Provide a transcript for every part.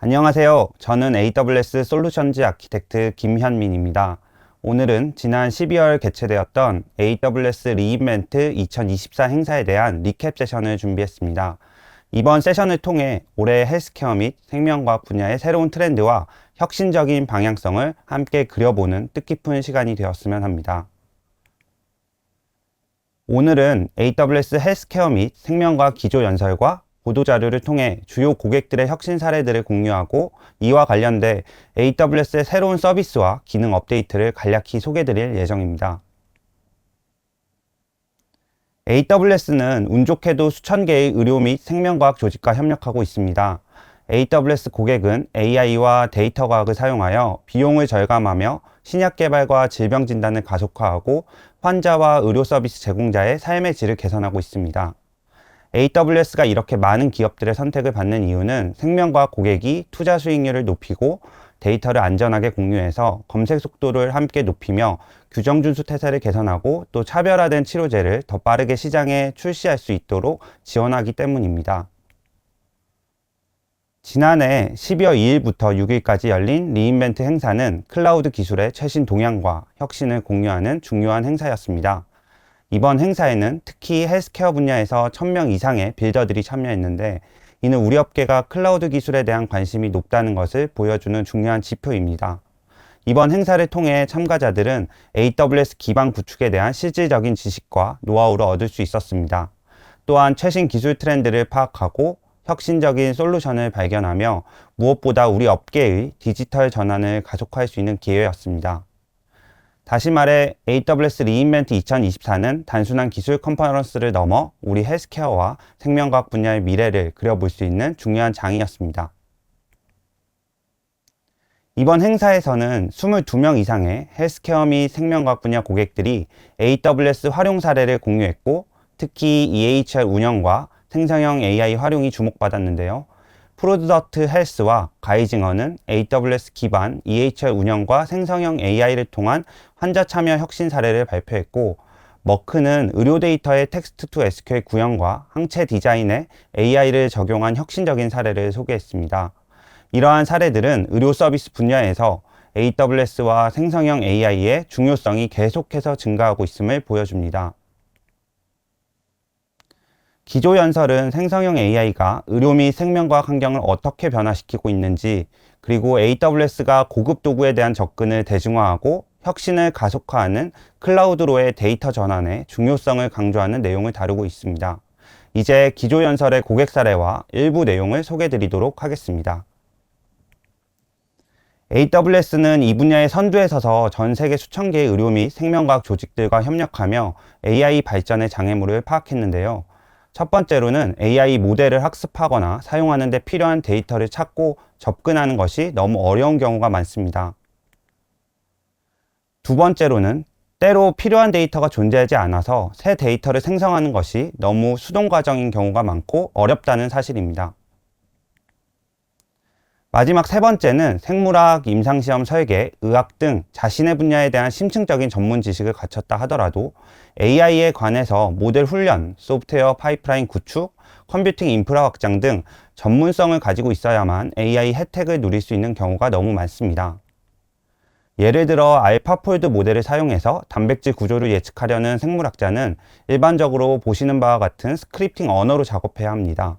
안녕하세요. 저는 AWS 솔루션즈 아키텍트 김현민입니다. 오늘은 지난 12월 개최되었던 AWS 리인벤트 2024 행사에 대한 리캡 세션을 준비했습니다. 이번 세션을 통해 올해 헬스케어 및 생명과학 분야의 새로운 트렌드와 혁신적인 방향성을 함께 그려보는 뜻깊은 시간이 되었으면 합니다. 오늘은 AWS 헬스케어 및 생명과학 기조 연설과 보도자료를 통해 주요 고객들의 혁신 사례들을 공유하고 이와 관련돼 AWS의 새로운 서비스와 기능 업데이트를 간략히 소개드릴 예정입니다. AWS는 운 좋게도 수천 개의 의료 및 생명과학 조직과 협력하고 있습니다. AWS 고객은 AI와 데이터 과학을 사용하여 비용을 절감하며 신약 개발과 질병 진단을 가속화하고 환자와 의료 서비스 제공자의 삶의 질을 개선하고 있습니다. AWS가 이렇게 많은 기업들의 선택을 받는 이유는 생명과학 고객이 투자 수익률을 높이고 데이터를 안전하게 공유해서 검색 속도를 함께 높이며 규정 준수 태세를 개선하고 또 차별화된 치료제를 더 빠르게 시장에 출시할 수 있도록 지원하기 때문입니다. 지난해 12월 2일부터 6일까지 열린 리인벤트 행사는 클라우드 기술의 최신 동향과 혁신을 공유하는 중요한 행사였습니다. 이번 행사에는 특히 헬스케어 분야에서 1000명 이상의 빌더들이 참여했는데 이는 우리 업계가 클라우드 기술에 대한 관심이 높다는 것을 보여주는 중요한 지표입니다. 이번 행사를 통해 참가자들은 AWS 기반 구축에 대한 실질적인 지식과 노하우를 얻을 수 있었습니다. 또한 최신 기술 트렌드를 파악하고 혁신적인 솔루션을 발견하며 무엇보다 우리 업계의 디지털 전환을 가속화할 수 있는 기회였습니다. 다시 말해 AWS 리인벤트 2024는 단순한 기술 컨퍼런스를 넘어 우리 헬스케어와 생명과학 분야의 미래를 그려볼 수 있는 중요한 장이었습니다. 이번 행사에서는 22명 이상의 헬스케어 및 생명과학 분야 고객들이 AWS 활용 사례를 공유했고 특히 EHR 운영과 생성형 AI 활용이 주목받았는데요. 프로덕트 헬스와 가이징어는 AWS 기반 EHR 운영과 생성형 AI를 통한 환자 참여 혁신 사례를 발표했고 머크는 의료 데이터의 텍스트 투 SQL 구현과 항체 디자인에 AI를 적용한 혁신적인 사례를 소개했습니다. 이러한 사례들은 의료 서비스 분야에서 AWS와 생성형 AI의 중요성이 계속해서 증가하고 있음을 보여줍니다. 기조 연설은 생성형 AI가 의료 및 생명과학 환경을 어떻게 변화시키고 있는지, 그리고 AWS가 고급 도구에 대한 접근을 대중화하고 혁신을 가속화하는 클라우드로의 데이터 전환의 중요성을 강조하는 내용을 다루고 있습니다. 이제 기조 연설의 고객 사례와 일부 내용을 소개드리도록 하겠습니다. AWS는 이 분야의 선두에 서서 전 세계 수천 개의 의료 및 생명과학 조직들과 협력하며 AI 발전의 장애물을 파악했는데요. 첫 번째로는 AI 모델을 학습하거나 사용하는 데 필요한 데이터를 찾고 접근하는 것이 너무 어려운 경우가 많습니다. 두 번째로는 때로 필요한 데이터가 존재하지 않아서 새 데이터를 생성하는 것이 너무 수동 과정인 경우가 많고 어렵다는 사실입니다. 마지막 세 번째는 생물학, 임상시험 설계, 의학 등 자신의 분야에 대한 심층적인 전문 지식을 갖췄다 하더라도 AI에 관해서 모델 훈련, 소프트웨어 파이프라인 구축, 컴퓨팅 인프라 확장 등 전문성을 가지고 있어야만 AI 혜택을 누릴 수 있는 경우가 너무 많습니다. 예를 들어 알파폴드 모델을 사용해서 단백질 구조를 예측하려는 생물학자는 일반적으로 보시는 바와 같은 스크립팅 언어로 작업해야 합니다.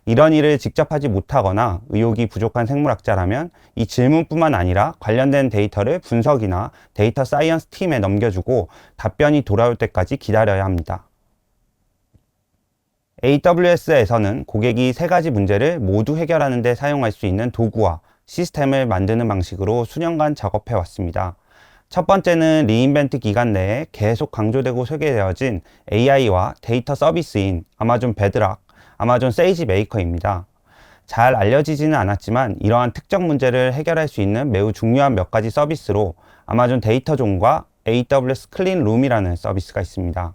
이런 일을 직접 하지 못하거나 의욕이 부족한 생물학자라면 이 질문뿐만 아니라 관련된 데이터를 분석이나 데이터 사이언스 팀에 넘겨주고 답변이 돌아올 때까지 기다려야 합니다. AWS에서는 고객이 세 가지 문제를 모두 해결하는 데 사용할 수 있는 도구와 시스템을 만드는 방식으로 수년간 작업해 왔습니다. 첫 번째는 리인벤트 기간 내에 계속 강조되고 소개되어진 AI와 데이터 서비스인 아마존 베드락, 아마존 세이지 메이커입니다. 잘 알려지지는 않았지만 이러한 특정 문제를 해결할 수 있는 매우 중요한 몇 가지 서비스로 아마존 데이터존과 AWS 클린룸이라는 서비스가 있습니다.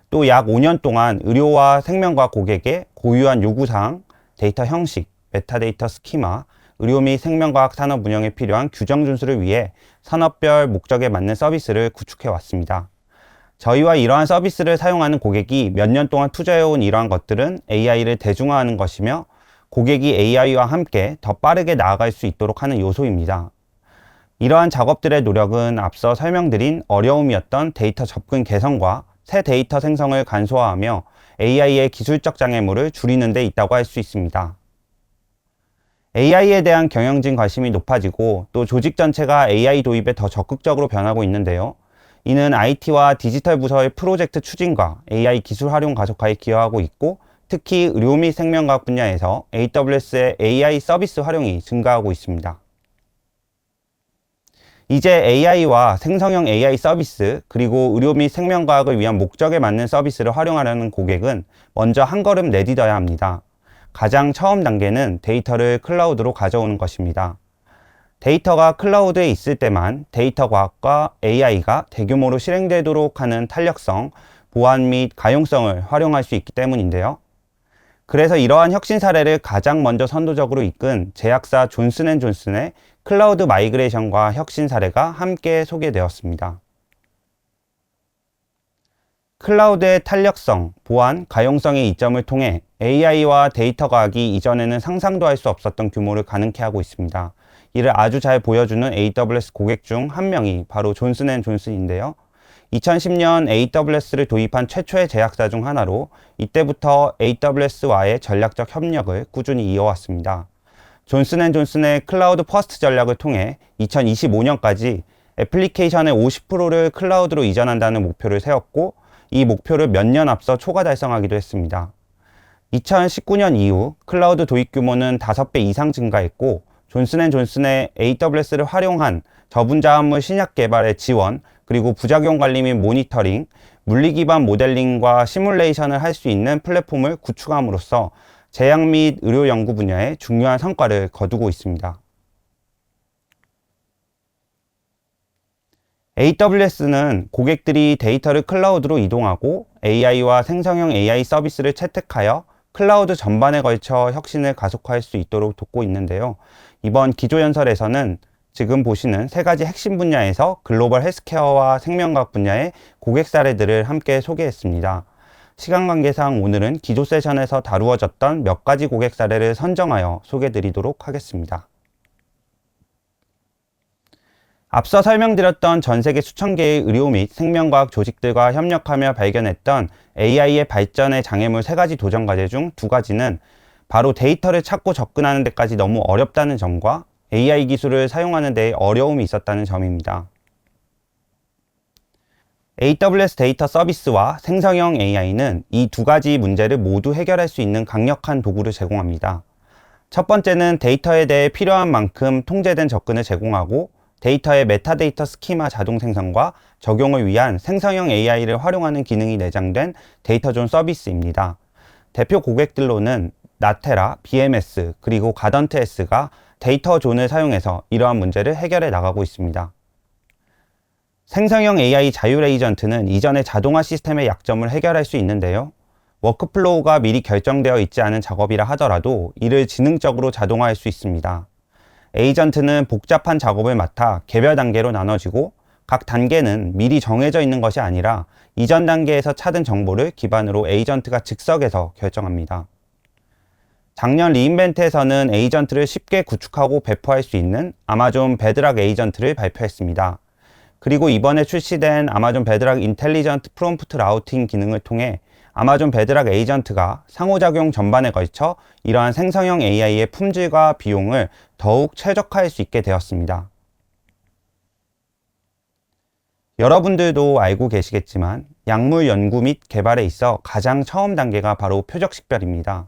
또 약 5년 동안 의료와 생명과학 고객의 고유한 요구사항, 데이터 형식, 메타데이터 스키마, 의료 및 생명과학 산업 운영에 필요한 규정 준수를 위해 산업별 목적에 맞는 서비스를 구축해 왔습니다. 저희와 이러한 서비스를 사용하는 고객이 몇 년 동안 투자해온 이러한 것들은 AI를 대중화하는 것이며 고객이 AI와 함께 더 빠르게 나아갈 수 있도록 하는 요소입니다. 이러한 작업들의 노력은 앞서 설명드린 어려움이었던 데이터 접근 개선과 새 데이터 생성을 간소화하며 AI의 기술적 장애물을 줄이는 데 있다고 할 수 있습니다. AI에 대한 경영진 관심이 높아지고 또 조직 전체가 AI 도입에 더 적극적으로 변하고 있는데요. 이는 IT와 디지털 부서의 프로젝트 추진과 AI 기술 활용 가속화에 기여하고 있고, 특히 의료 및 생명과학 분야에서 AWS의 AI 서비스 활용이 증가하고 있습니다. 이제 AI와 생성형 AI 서비스, 그리고 의료 및 생명과학을 위한 목적에 맞는 서비스를 활용하려는 고객은 먼저 한 걸음 내딛어야 합니다. 가장 처음 단계는 데이터를 클라우드로 가져오는 것입니다. 데이터가 클라우드에 있을 때만 데이터 과학과 AI가 대규모로 실행되도록 하는 탄력성, 보안 및 가용성을 활용할 수 있기 때문인데요. 그래서 이러한 혁신 사례를 가장 먼저 선도적으로 이끈 제약사 존슨앤존슨의 클라우드 마이그레이션과 혁신 사례가 함께 소개되었습니다. 클라우드의 탄력성, 보안, 가용성의 이점을 통해 AI와 데이터 과학이 이전에는 상상도 할 수 없었던 규모를 가능케 하고 있습니다. 이를 아주 잘 보여주는 AWS 고객 중 한 명이 바로 존슨앤존슨인데요. 2010년 AWS를 도입한 최초의 제약사 중 하나로 이때부터 AWS와의 전략적 협력을 꾸준히 이어왔습니다. 존슨앤존슨의 클라우드 퍼스트 전략을 통해 2025년까지 애플리케이션의 50%를 클라우드로 이전한다는 목표를 세웠고, 이 목표를 몇 년 앞서 초과 달성하기도 했습니다. 2019년 이후 클라우드 도입 규모는 5배 이상 증가했고, 존슨앤존슨의 AWS를 활용한 저분자화물 신약 개발의 지원, 그리고 부작용 관리 및 모니터링, 물리 기반 모델링과 시뮬레이션을 할 수 있는 플랫폼을 구축함으로써 제약 및 의료 연구 분야에 중요한 성과를 거두고 있습니다. AWS는 고객들이 데이터를 클라우드로 이동하고 AI와 생성형 AI 서비스를 채택하여 클라우드 전반에 걸쳐 혁신을 가속화할 수 있도록 돕고 있는데요. 이번 기조연설에서는 지금 보시는 세 가지 핵심 분야에서 글로벌 헬스케어와 생명과학 분야의 고객 사례들을 함께 소개했습니다. 시간 관계상 오늘은 기조 세션에서 다루어졌던 몇 가지 고객 사례를 선정하여 소개드리도록 하겠습니다. 앞서 설명드렸던 전 세계 수천 개의 의료 및 생명과학 조직들과 협력하며 발견했던 AI의 발전의 장애물 3가지 도전 과제 중 2가지는 바로 데이터를 찾고 접근하는 데까지 너무 어렵다는 점과 AI 기술을 사용하는 데 어려움이 있었다는 점입니다. AWS 데이터 서비스와 생성형 AI는 이 2가지 문제를 모두 해결할 수 있는 강력한 도구를 제공합니다. 첫 번째는 데이터에 대해 필요한 만큼 통제된 접근을 제공하고, 데이터의 메타데이터 스키마 자동 생성과 적용을 위한 생성형 AI를 활용하는 기능이 내장된 데이터존 서비스입니다. 대표 고객들로는 나테라, BMS, 그리고 가던트S가 데이터존을 사용해서 이러한 문제를 해결해 나가고 있습니다. 생성형 AI 자율 에이전트는 이전의 자동화 시스템의 약점을 해결할 수 있는데요. 워크플로우가 미리 결정되어 있지 않은 작업이라 하더라도 이를 지능적으로 자동화할 수 있습니다. 에이전트는 복잡한 작업을 맡아 개별 단계로 나눠지고, 각 단계는 미리 정해져 있는 것이 아니라 이전 단계에서 찾은 정보를 기반으로 에이전트가 즉석에서 결정합니다. 작년 리인벤트에서는 에이전트를 쉽게 구축하고 배포할 수 있는 아마존 베드락 에이전트를 발표했습니다. 그리고 이번에 출시된 아마존 베드락 인텔리전트 프롬프트 라우팅 기능을 통해 아마존 베드락 에이전트가 상호작용 전반에 걸쳐 이러한 생성형 AI의 품질과 비용을 더욱 최적화할 수 있게 되었습니다. 여러분들도 알고 계시겠지만 약물 연구 및 개발에 있어 가장 처음 단계가 바로 표적 식별입니다.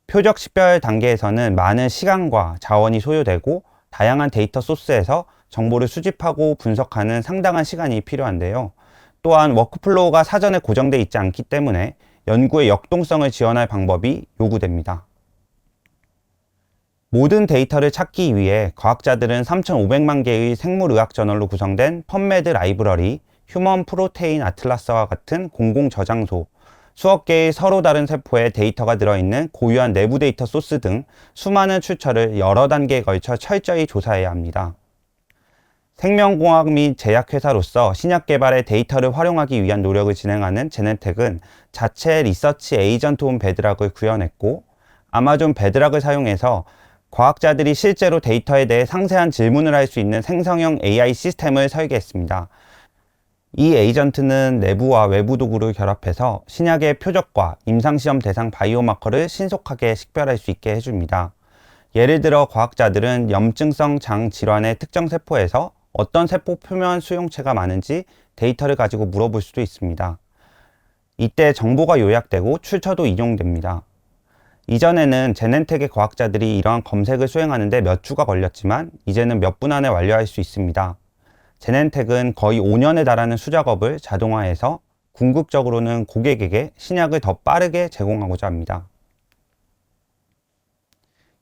표적 식별 단계에서는 많은 시간과 자원이 소요되고 다양한 데이터 소스에서 정보를 수집하고 분석하는 상당한 시간이 필요한데요. 또한 워크플로우가 사전에 고정되어 있지 않기 때문에 연구의 역동성을 지원할 방법이 요구됩니다. 모든 데이터를 찾기 위해 과학자들은 3,500만 개의 생물의학 저널로 구성된 펀메드 라이브러리, 휴먼 프로테인 아틀라스와 같은 공공 저장소, 수억 개의 서로 다른 세포에 데이터가 들어있는 고유한 내부 데이터 소스 등 수많은 출처를 여러 단계에 걸쳐 철저히 조사해야 합니다. 생명공학 및 제약회사로서 신약 개발의 데이터를 활용하기 위한 노력을 진행하는 제넨텍은 자체 리서치 에이전트 온 베드락을 구현했고, 아마존 베드락을 사용해서 과학자들이 실제로 데이터에 대해 상세한 질문을 할 수 있는 생성형 AI 시스템을 설계했습니다. 이 에이전트는 내부와 외부 도구를 결합해서 신약의 표적과 임상시험 대상 바이오마커를 신속하게 식별할 수 있게 해줍니다. 예를 들어 과학자들은 염증성 장 질환의 특정 세포에서 어떤 세포 표면 수용체가 많은지 데이터를 가지고 물어볼 수도 있습니다. 이때 정보가 요약되고 출처도 인용됩니다. 이전에는 제넨텍의 과학자들이 이러한 검색을 수행하는데 몇 주가 걸렸지만 이제는 몇 분 안에 완료할 수 있습니다. 제넨텍은 거의 5년에 달하는 수작업을 자동화해서 궁극적으로는 고객에게 신약을 더 빠르게 제공하고자 합니다.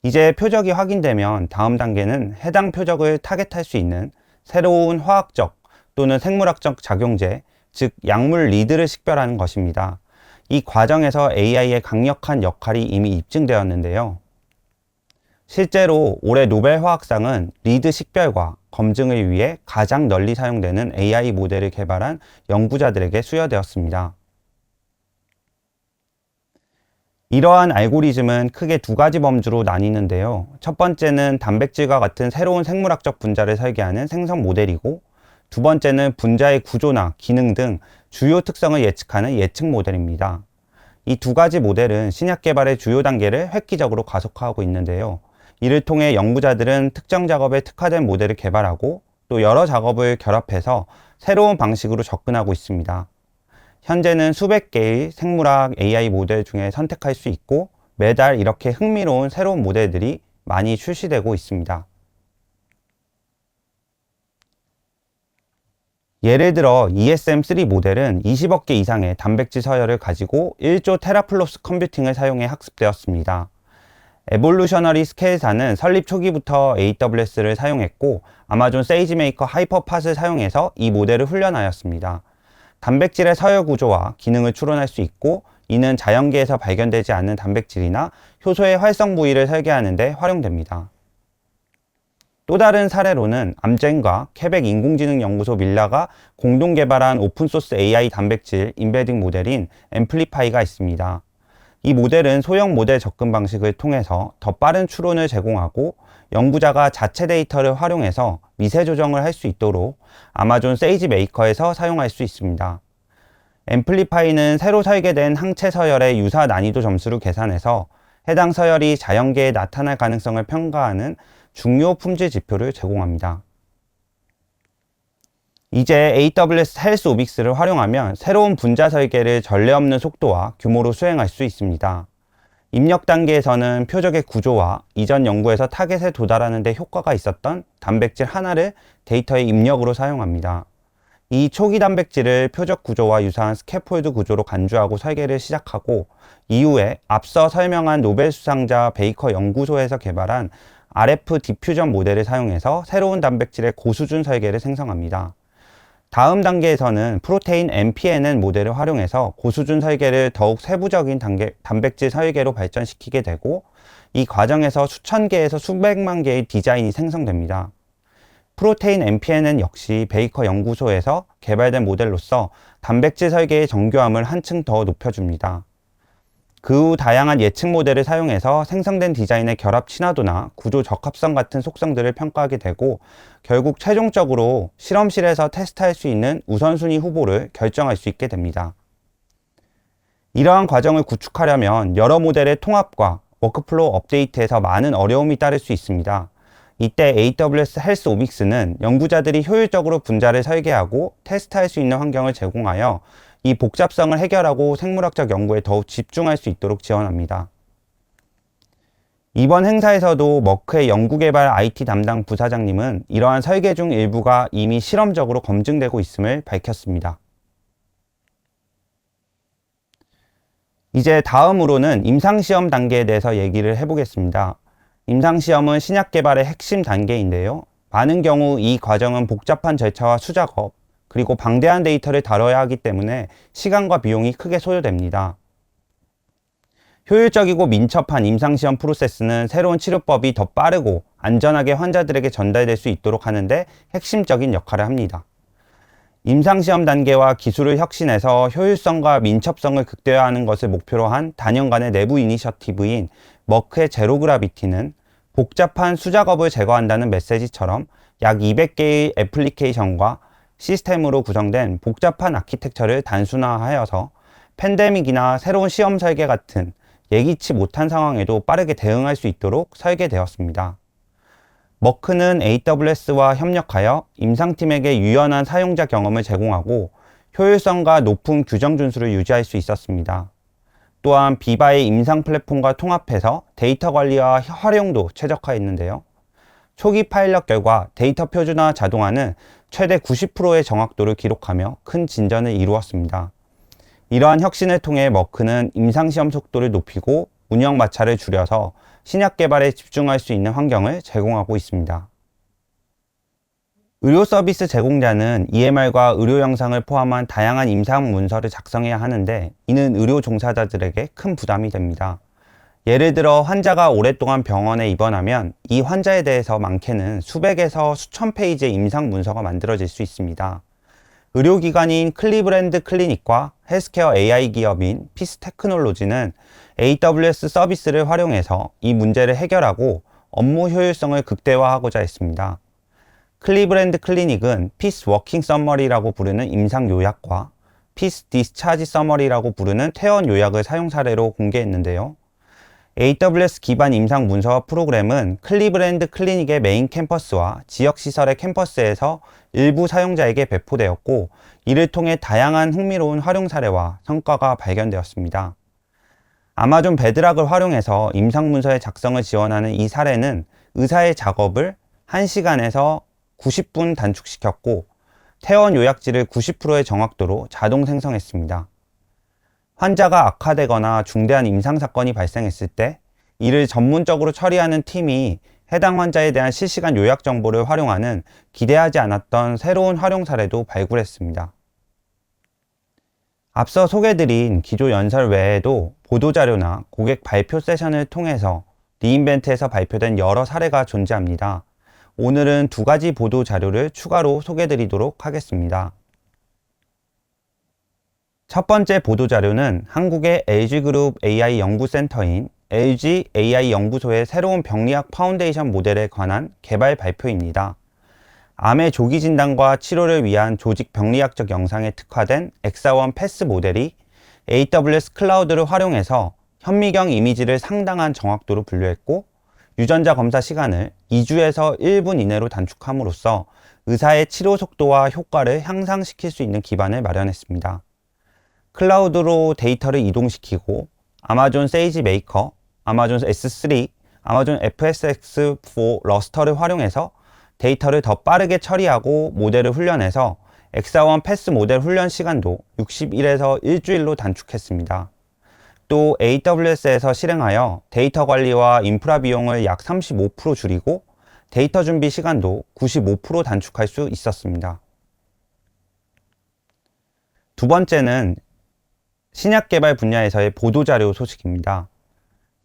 이제 표적이 확인되면 다음 단계는 해당 표적을 타겟할 수 있는 새로운 화학적 또는 생물학적 작용제, 즉 약물 리드를 식별하는 것입니다. 이 과정에서 AI의 강력한 역할이 이미 입증되었는데요. 실제로 올해 노벨 화학상은 리드 식별과 검증을 위해 가장 널리 사용되는 AI 모델을 개발한 연구자들에게 수여되었습니다. 이러한 알고리즘은 크게 두 가지 범주로 나뉘는데요. 첫 번째는 단백질과 같은 새로운 생물학적 분자를 설계하는 생성 모델이고, 두 번째는 분자의 구조나 기능 등 주요 특성을 예측하는 예측 모델입니다. 이 두 가지 모델은 신약 개발의 주요 단계를 획기적으로 가속화하고 있는데요. 이를 통해 연구자들은 특정 작업에 특화된 모델을 개발하고 또 여러 작업을 결합해서 새로운 방식으로 접근하고 있습니다. 현재는 수백 개의 생물학 AI 모델 중에 선택할 수 있고 매달 이렇게 흥미로운 새로운 모델들이 많이 출시되고 있습니다. 예를 들어 ESM3 모델은 20억 개 이상의 단백질 서열을 가지고 1조 테라플롭스 컴퓨팅을 사용해 학습되었습니다. 에볼루셔너리 스케일사는 설립 초기부터 AWS를 사용했고 아마존 세이지메이커 하이퍼팟을 사용해서 이 모델을 훈련하였습니다. 단백질의 서열 구조와 기능을 추론할 수 있고 이는 자연계에서 발견되지 않는 단백질이나 효소의 활성 부위를 설계하는 데 활용됩니다. 또 다른 사례로는 암젠과 케벡 인공지능연구소 밀라가 공동 개발한 오픈소스 AI 단백질 인베딩 모델인 앰플리파이가 있습니다. 이 모델은 소형 모델 접근 방식을 통해서 더 빠른 추론을 제공하고 연구자가 자체 데이터를 활용해서 미세 조정을 할 수 있도록 아마존 세이지 메이커에서 사용할 수 있습니다. 앰플리파이는 새로 설계된 항체 서열의 유사 난이도 점수를 계산해서 해당 서열이 자연계에 나타날 가능성을 평가하는 중요 품질 지표를 제공합니다. 이제 AWS 헬스 오빅스를 활용하면 새로운 분자 설계를 전례 없는 속도와 규모로 수행할 수 있습니다. 입력 단계에서는 표적의 구조와 이전 연구에서 타겟에 도달하는 데 효과가 있었던 단백질 하나를 데이터의 입력으로 사용합니다. 이 초기 단백질을 표적 구조와 유사한 스캐폴드 구조로 간주하고 설계를 시작하고 이후에 앞서 설명한 노벨 수상자 베이커 연구소에서 개발한 RF 디퓨전 모델을 사용해서 새로운 단백질의 고수준 설계를 생성합니다. 다음 단계에서는 프로테인 MPNN 모델을 활용해서 고수준 설계를 더욱 세부적인 단백질 설계로 발전시키게 되고 이 과정에서 수천 개에서 수백만 개의 디자인이 생성됩니다. 프로테인 MPNN 역시 베이커 연구소에서 개발된 모델로서 단백질 설계의 정교함을 한층 더 높여줍니다. 그 후 다양한 예측 모델을 사용해서 생성된 디자인의 결합 친화도나 구조 적합성 같은 속성들을 평가하게 되고 결국 최종적으로 실험실에서 테스트할 수 있는 우선순위 후보를 결정할 수 있게 됩니다. 이러한 과정을 구축하려면 여러 모델의 통합과 워크플로우 업데이트에서 많은 어려움이 따를 수 있습니다. 이때 AWS 헬스 오믹스는 연구자들이 효율적으로 분자를 설계하고 테스트할 수 있는 환경을 제공하여 이 복잡성을 해결하고 생물학적 연구에 더욱 집중할 수 있도록 지원합니다. 이번 행사에서도 머크의 연구개발 IT 담당 부사장님은 이러한 설계 중 일부가 이미 실험적으로 검증되고 있음을 밝혔습니다. 이제 다음으로는 임상시험 단계에 대해서 얘기를 해보겠습니다. 임상시험은 신약 개발의 핵심 단계인데요. 많은 경우 이 과정은 복잡한 절차와 수작업, 그리고 방대한 데이터를 다뤄야 하기 때문에 시간과 비용이 크게 소요됩니다. 효율적이고 민첩한 임상시험 프로세스는 새로운 치료법이 더 빠르고 안전하게 환자들에게 전달될 수 있도록 하는데 핵심적인 역할을 합니다. 임상시험 단계와 기술을 혁신해서 효율성과 민첩성을 극대화하는 것을 목표로 한 다년간의 내부 이니셔티브인 머크의 제로 그라비티는 복잡한 수작업을 제거한다는 메시지처럼 약 200개의 애플리케이션과 시스템으로 구성된 복잡한 아키텍처를 단순화하여서 팬데믹이나 새로운 시험 설계 같은 예기치 못한 상황에도 빠르게 대응할 수 있도록 설계되었습니다. 머크는 AWS와 협력하여 임상팀에게 유연한 사용자 경험을 제공하고 효율성과 높은 규정 준수를 유지할 수 있었습니다. 또한 비바의 임상 플랫폼과 통합해서 데이터 관리와 활용도 최적화했는데요. 초기 파일럿 결과 데이터 표준화 자동화는 최대 90%의 정확도를 기록하며 큰 진전을 이루었습니다. 이러한 혁신을 통해 머크는 임상시험 속도를 높이고 운영 마찰을 줄여서 신약 개발에 집중할 수 있는 환경을 제공하고 있습니다. 의료 서비스 제공자는 EMR과 의료 영상을 포함한 다양한 임상 문서를 작성해야 하는데 이는 의료 종사자들에게 큰 부담이 됩니다. 예를 들어 환자가 오랫동안 병원에 입원하면 이 환자에 대해서 많게는 수백에서 수천 페이지의 임상 문서가 만들어질 수 있습니다. 의료기관인 클리브랜드 클리닉과 헬스케어 AI 기업인 피스 테크놀로지는 AWS 서비스를 활용해서 이 문제를 해결하고 업무 효율성을 극대화하고자 했습니다. 클리브랜드 클리닉은 피스 워킹 서머리라고 부르는 임상 요약과 피스 디스차지 서머리라고 부르는 퇴원 요약을 사용 사례로 공개했는데요. AWS 기반 임상 문서 프로그램은 클리브랜드 클리닉의 메인 캠퍼스와 지역시설의 캠퍼스에서 일부 사용자에게 배포되었고, 이를 통해 다양한 흥미로운 활용 사례와 성과가 발견되었습니다. 아마존 베드락을 활용해서 임상 문서의 작성을 지원하는 이 사례는 의사의 작업을 1시간에서 90분 단축시켰고, 퇴원 요약지를 90%의 정확도로 자동 생성했습니다. 환자가 악화되거나 중대한 임상사건이 발생했을 때 이를 전문적으로 처리하는 팀이 해당 환자에 대한 실시간 요약 정보를 활용하는 기대하지 않았던 새로운 활용 사례도 발굴했습니다. 앞서 소개드린 기조 연설 외에도 보도자료나 고객 발표 세션을 통해서 리인벤트에서 발표된 여러 사례가 존재합니다. 오늘은 두 가지 보도자료를 추가로 소개드리도록 하겠습니다. 첫 번째 보도자료는 한국의 LG그룹 AI 연구센터인 LG AI 연구소의 새로운 병리학 파운데이션 모델에 관한 개발 발표입니다. 암의 조기 진단과 치료를 위한 조직 병리학적 영상에 특화된 엑사원 패스 모델이 AWS 클라우드를 활용해서 현미경 이미지를 상당한 정확도로 분류했고, 유전자 검사 시간을 2주에서 1분 이내로 단축함으로써 의사의 치료 속도와 효과를 향상시킬 수 있는 기반을 마련했습니다. 클라우드로 데이터를 이동시키고 아마존 세이지 메이커, 아마존 S3, 아마존 FSx4 러스터를 활용해서 데이터를 더 빠르게 처리하고 모델을 훈련해서 엑사원 패스 모델 훈련 시간도 60일에서 일주일로 단축했습니다. 또 AWS에서 실행하여 데이터 관리와 인프라 비용을 약 35% 줄이고 데이터 준비 시간도 95% 단축할 수 있었습니다. 두 번째는 신약 개발 분야에서의 보도자료 소식입니다.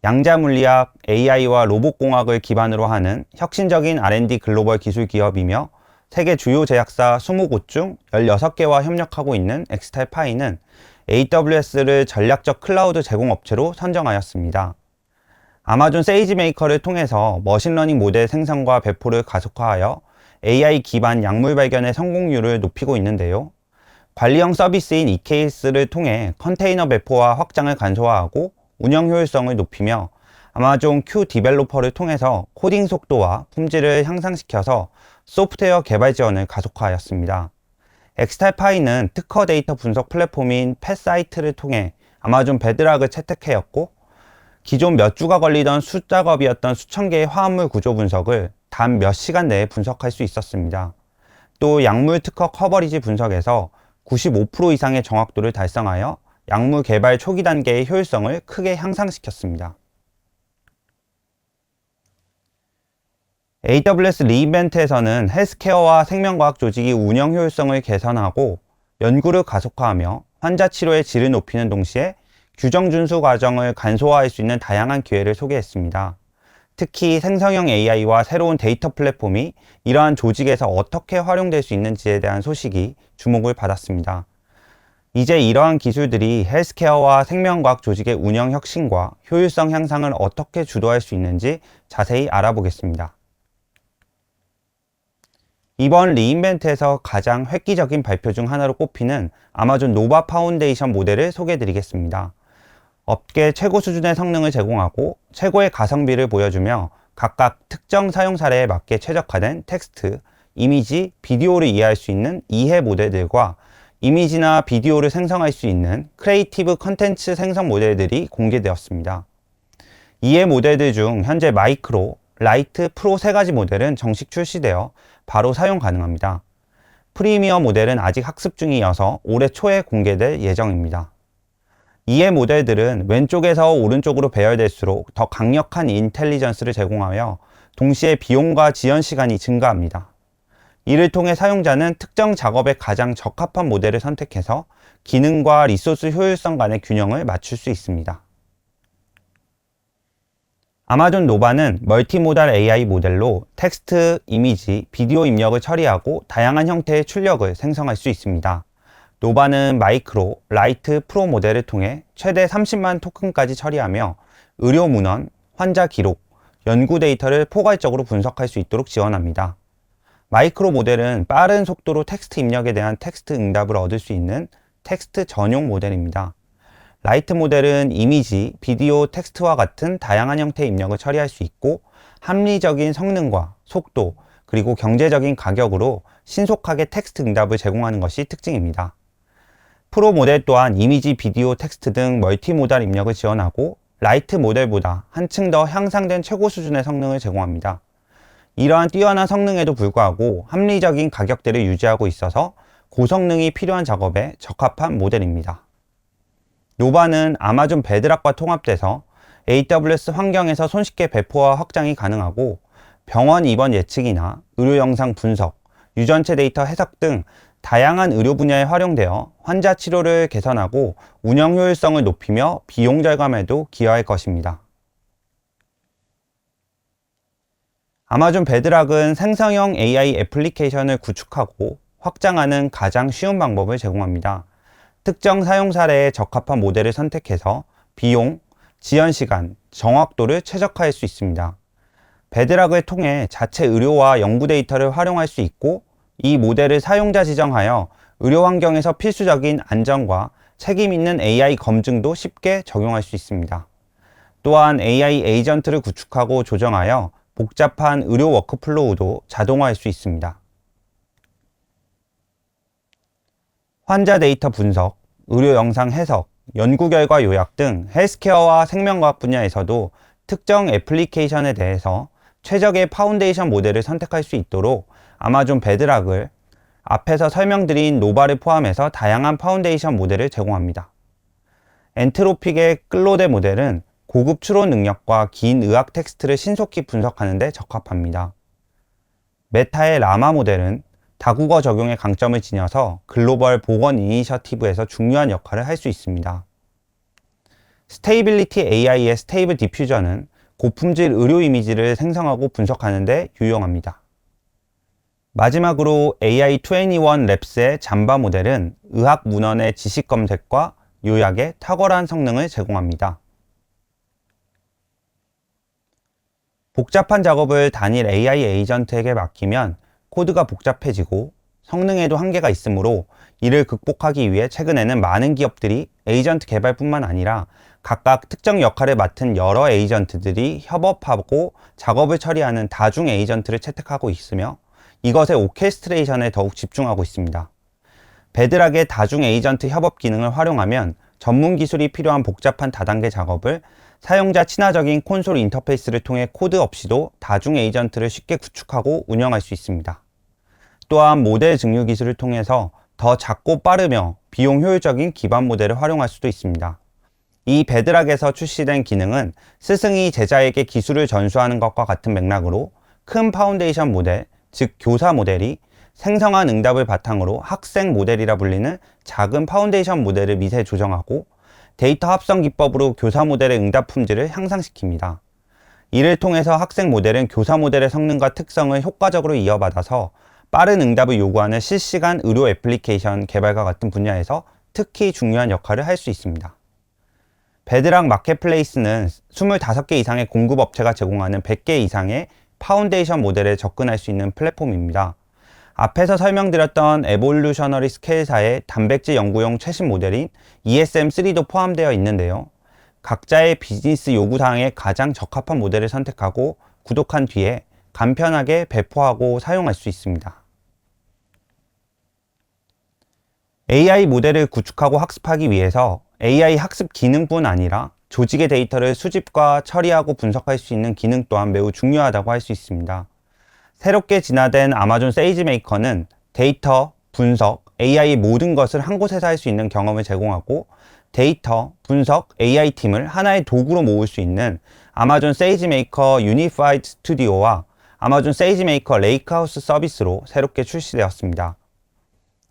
양자물리학, AI와 로봇공학을 기반으로 하는 혁신적인 R&D 글로벌 기술 기업이며 세계 주요 제약사 20곳 중 16개와 협력하고 있는 엑스탈파이는 AWS를 전략적 클라우드 제공업체로 선정하였습니다. 아마존 세이지 메이커를 통해서 머신러닝 모델 생성과 배포를 가속화하여 AI 기반 약물 발견의 성공률을 높이고 있는데요. 관리형 서비스인 EKS를 통해 컨테이너 배포와 확장을 간소화하고 운영 효율성을 높이며 아마존 Q 디벨로퍼를 통해서 코딩 속도와 품질을 향상시켜서 소프트웨어 개발 지원을 가속화하였습니다. 엑스탈파이는 특허 데이터 분석 플랫폼인 펫사이트를 통해 아마존 베드락을 채택하였고, 기존 몇 주가 걸리던 숫작업이었던 수천 개의 화합물 구조 분석을 단 몇 시간 내에 분석할 수 있었습니다. 또 약물 특허 커버리지 분석에서 95% 이상의 정확도를 달성하여 약물 개발 초기 단계의 효율성을 크게 향상시켰습니다. AWS 리인벤트에서는 헬스케어와 생명과학 조직이 운영 효율성을 개선하고 연구를 가속화하며 환자 치료의 질을 높이는 동시에 규정 준수 과정을 간소화할 수 있는 다양한 기회를 소개했습니다. 특히 생성형 AI와 새로운 데이터 플랫폼이 이러한 조직에서 어떻게 활용될 수 있는지에 대한 소식이 주목을 받았습니다. 이제 이러한 기술들이 헬스케어와 생명과학 조직의 운영 혁신과 효율성 향상을 어떻게 주도할 수 있는지 자세히 알아보겠습니다. 이번 리인벤트에서 가장 획기적인 발표 중 하나로 꼽히는 아마존 노바 파운데이션 모델을 소개해드리겠습니다. 업계 최고 수준의 성능을 제공하고 최고의 가성비를 보여주며 각각 특정 사용 사례에 맞게 최적화된 텍스트, 이미지, 비디오를 이해할 수 있는 이해 모델들과 이미지나 비디오를 생성할 수 있는 크리에이티브 컨텐츠 생성 모델들이 공개되었습니다. 이해 모델들 중 현재 마이크로, 라이트, 프로 세 가지 모델은 정식 출시되어 바로 사용 가능합니다. 프리미어 모델은 아직 학습 중이어서 올해 초에 공개될 예정입니다. 이해 모델들은 왼쪽에서 오른쪽으로 배열될수록 더 강력한 인텔리전스를 제공하여 동시에 비용과 지연 시간이 증가합니다. 이를 통해 사용자는 특정 작업에 가장 적합한 모델을 선택해서 기능과 리소스 효율성 간의 균형을 맞출 수 있습니다. 아마존 노바는 멀티모달 AI 모델로 텍스트, 이미지, 비디오 입력을 처리하고 다양한 형태의 출력을 생성할 수 있습니다. 노바는 마이크로, 라이트, 프로 모델을 통해 최대 30만 토큰까지 처리하며 의료 문헌, 환자 기록, 연구 데이터를 포괄적으로 분석할 수 있도록 지원합니다. 마이크로 모델은 빠른 속도로 텍스트 입력에 대한 텍스트 응답을 얻을 수 있는 텍스트 전용 모델입니다. 라이트 모델은 이미지, 비디오, 텍스트와 같은 다양한 형태의 입력을 처리할 수 있고 합리적인 성능과 속도, 그리고 경제적인 가격으로 신속하게 텍스트 응답을 제공하는 것이 특징입니다. 프로 모델 또한 이미지, 비디오, 텍스트 등 멀티모달 입력을 지원하고 라이트 모델보다 한층 더 향상된 최고 수준의 성능을 제공합니다. 이러한 뛰어난 성능에도 불구하고 합리적인 가격대를 유지하고 있어서 고성능이 필요한 작업에 적합한 모델입니다. 노바는 아마존 베드락과 통합돼서 AWS 환경에서 손쉽게 배포와 확장이 가능하고 병원 입원 예측이나 의료 영상 분석, 유전체 데이터 해석 등 다양한 의료 분야에 활용되어 환자 치료를 개선하고 운영 효율성을 높이며 비용 절감에도 기여할 것입니다. 아마존 베드락은 생성형 AI 애플리케이션을 구축하고 확장하는 가장 쉬운 방법을 제공합니다. 특정 사용 사례에 적합한 모델을 선택해서 비용, 지연 시간, 정확도를 최적화할 수 있습니다. 베드락을 통해 자체 의료와 연구 데이터를 활용할 수 있고 이 모델을 사용자 지정하여 의료 환경에서 필수적인 안전과 책임 있는 AI 검증도 쉽게 적용할 수 있습니다. 또한 AI 에이전트를 구축하고 조정하여 복잡한 의료 워크플로우도 자동화할 수 있습니다. 환자 데이터 분석, 의료 영상 해석, 연구 결과 요약 등 헬스케어와 생명과학 분야에서도 특정 애플리케이션에 대해서 최적의 파운데이션 모델을 선택할 수 있도록 아마존 베드락을 앞에서 설명드린 노바를 포함해서 다양한 파운데이션 모델을 제공합니다. 엔트로픽의 클로데 모델은 고급 추론 능력과 긴 의학 텍스트를 신속히 분석하는 데 적합합니다. 메타의 라마 모델은 다국어 적용의 강점을 지녀서 글로벌 보건 이니셔티브에서 중요한 역할을 할 수 있습니다. 스테이빌리티 AI의 스테이블 디퓨저는 고품질 의료 이미지를 생성하고 분석하는 데 유용합니다. 마지막으로 AI21 랩스의 잠바 모델은 의학 문헌의 지식 검색과 요약에 탁월한 성능을 제공합니다. 복잡한 작업을 단일 AI 에이전트에게 맡기면 코드가 복잡해지고 성능에도 한계가 있으므로 이를 극복하기 위해 최근에는 많은 기업들이 에이전트 개발뿐만 아니라 각각 특정 역할을 맡은 여러 에이전트들이 협업하고 작업을 처리하는 다중 에이전트를 채택하고 있으며 이것의 오케스트레이션에 더욱 집중하고 있습니다. 베드락의 다중 에이전트 협업 기능을 활용하면 전문 기술이 필요한 복잡한 다단계 작업을 사용자 친화적인 콘솔 인터페이스를 통해 코드 없이도 다중 에이전트를 쉽게 구축하고 운영할 수 있습니다. 또한 모델 증류 기술을 통해서 더 작고 빠르며 비용 효율적인 기반 모델을 활용할 수도 있습니다. 이 베드락에서 출시된 기능은 스승이 제자에게 기술을 전수하는 것과 같은 맥락으로 큰 파운데이션 모델, 즉 교사 모델이 생성한 응답을 바탕으로 학생 모델이라 불리는 작은 파운데이션 모델을 미세 조정하고 데이터 합성 기법으로 교사 모델의 응답 품질을 향상시킵니다. 이를 통해서 학생 모델은 교사 모델의 성능과 특성을 효과적으로 이어받아서 빠른 응답을 요구하는 실시간 의료 애플리케이션 개발과 같은 분야에서 특히 중요한 역할을 할 수 있습니다. 베드락 마켓플레이스는 25개 이상의 공급업체가 제공하는 100개 이상의 파운데이션 모델에 접근할 수 있는 플랫폼입니다. 앞에서 설명드렸던 에볼루셔너리 스케일사의 단백질 연구용 최신 모델인 ESM3도 포함되어 있는데요. 각자의 비즈니스 요구사항에 가장 적합한 모델을 선택하고 구독한 뒤에 간편하게 배포하고 사용할 수 있습니다. AI 모델을 구축하고 학습하기 위해서 AI 학습 기능뿐 아니라 조직의 데이터를 수집과 처리하고 분석할 수 있는 기능 또한 매우 중요하다고 할 수 있습니다. 새롭게 진화된 아마존 세이지메이커는 데이터, 분석, AI 모든 것을 한 곳에서 할 수 있는 경험을 제공하고 데이터, 분석, AI 팀을 하나의 도구로 모을 수 있는 아마존 세이지메이커 유니파이드 스튜디오와 아마존 세이지메이커 레이크하우스 서비스로 새롭게 출시되었습니다.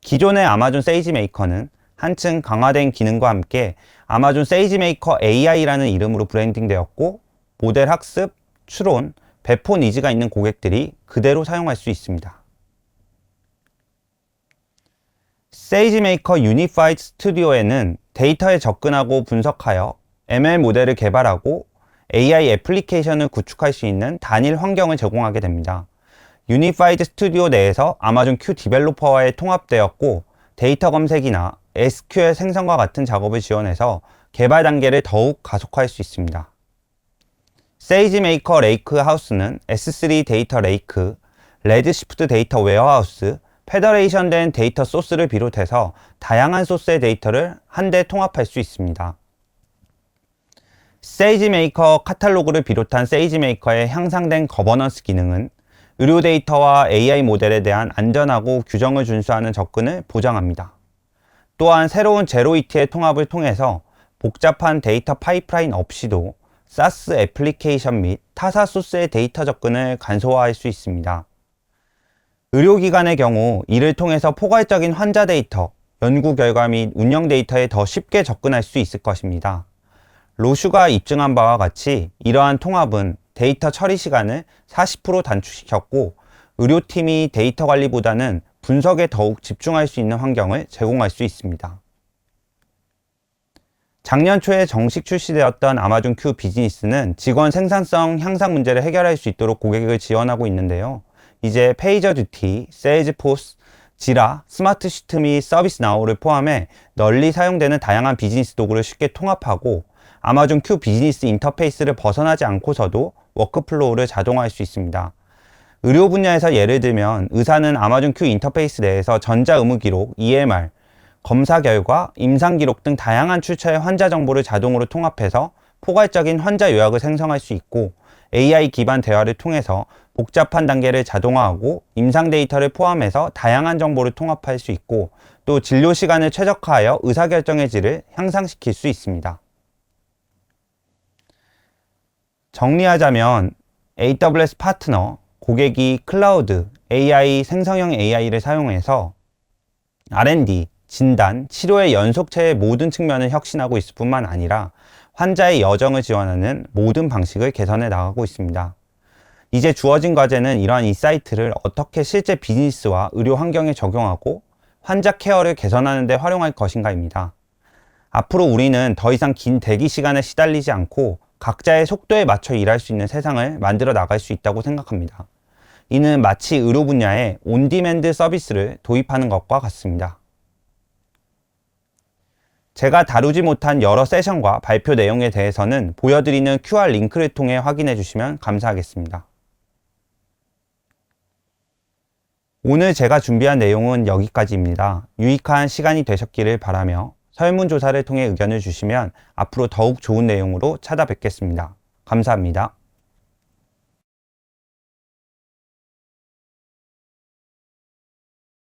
기존의 아마존 세이지메이커는 한층 강화된 기능과 함께 아마존 세이지메이커 AI라는 이름으로 브랜딩되었고 모델 학습, 추론, 배포 니즈가 있는 고객들이 그대로 사용할 수 있습니다. 세이지메이커 유니파이드 스튜디오에는 데이터에 접근하고 분석하여 ML 모델을 개발하고 AI 애플리케이션을 구축할 수 있는 단일 환경을 제공하게 됩니다. 유니파이드 스튜디오 내에서 아마존 Q 디벨로퍼와의 통합되었고 데이터 검색이나 SQL 생성과 같은 작업을 지원해서 개발 단계를 더욱 가속화할 수 있습니다. 세이지메이커 레이크 하우스는 S3 데이터 레이크, 레드시프트 데이터 웨어하우스, 페더레이션 된 데이터 소스를 비롯해서 다양한 소스의 데이터를 한데 통합할 수 있습니다. 세이지메이커 카탈로그를 비롯한 세이지메이커의 향상된 거버넌스 기능은 의료 데이터와 AI 모델에 대한 안전하고 규정을 준수하는 접근을 보장합니다. 또한 새로운 제로이티의 통합을 통해서 복잡한 데이터 파이프라인 없이도 SaaS 애플리케이션 및 타사 소스의 데이터 접근을 간소화할 수 있습니다. 의료기관의 경우 이를 통해서 포괄적인 환자 데이터, 연구 결과 및 운영 데이터에 더 쉽게 접근할 수 있을 것입니다. 로슈가 입증한 바와 같이 이러한 통합은 데이터 처리 시간을 40% 단축시켰고 의료팀이 데이터 관리보다는 분석에 더욱 집중할 수 있는 환경을 제공할 수 있습니다. 작년 초에 정식 출시되었던 아마존 Q 비즈니스는 직원 생산성 향상 문제를 해결할 수 있도록 고객을 지원하고 있는데요. 이제 페이저듀티, 세일즈포스, 지라, 스마트 시트 및 서비스 나우를 포함해 널리 사용되는 다양한 비즈니스 도구를 쉽게 통합하고 아마존 Q 비즈니스 인터페이스를 벗어나지 않고서도 워크플로우를 자동화할 수 있습니다. 의료 분야에서 예를 들면 의사는 아마존 Q 인터페이스 내에서 전자의무기록, EMR, 검사 결과, 임상기록 등 다양한 출처의 환자 정보를 자동으로 통합해서 포괄적인 환자 요약을 생성할 수 있고 AI 기반 대화를 통해서 복잡한 단계를 자동화하고 임상 데이터를 포함해서 다양한 정보를 통합할 수 있고 또 진료 시간을 최적화하여 의사결정의 질을 향상시킬 수 있습니다. 정리하자면 AWS 파트너, 고객이 클라우드, AI, 생성형 AI를 사용해서 R&D, 진단, 치료의 연속체의 모든 측면을 혁신하고 있을 뿐만 아니라 환자의 여정을 지원하는 모든 방식을 개선해 나가고 있습니다. 이제 주어진 과제는 이러한 인사이트를 어떻게 실제 비즈니스와 의료 환경에 적용하고 환자 케어를 개선하는 데 활용할 것인가입니다. 앞으로 우리는 더 이상 긴 대기 시간에 시달리지 않고 각자의 속도에 맞춰 일할 수 있는 세상을 만들어 나갈 수 있다고 생각합니다. 이는 마치 의료 분야에 온디맨드 서비스를 도입하는 것과 같습니다. 제가 다루지 못한 여러 세션과 발표 내용에 대해서는 보여드리는 QR 링크를 통해 확인해 주시면 감사하겠습니다. 오늘 제가 준비한 내용은 여기까지입니다. 유익한 시간이 되셨기를 바라며 설문조사를 통해 의견을 주시면 앞으로 더욱 좋은 내용으로 찾아뵙겠습니다. 감사합니다.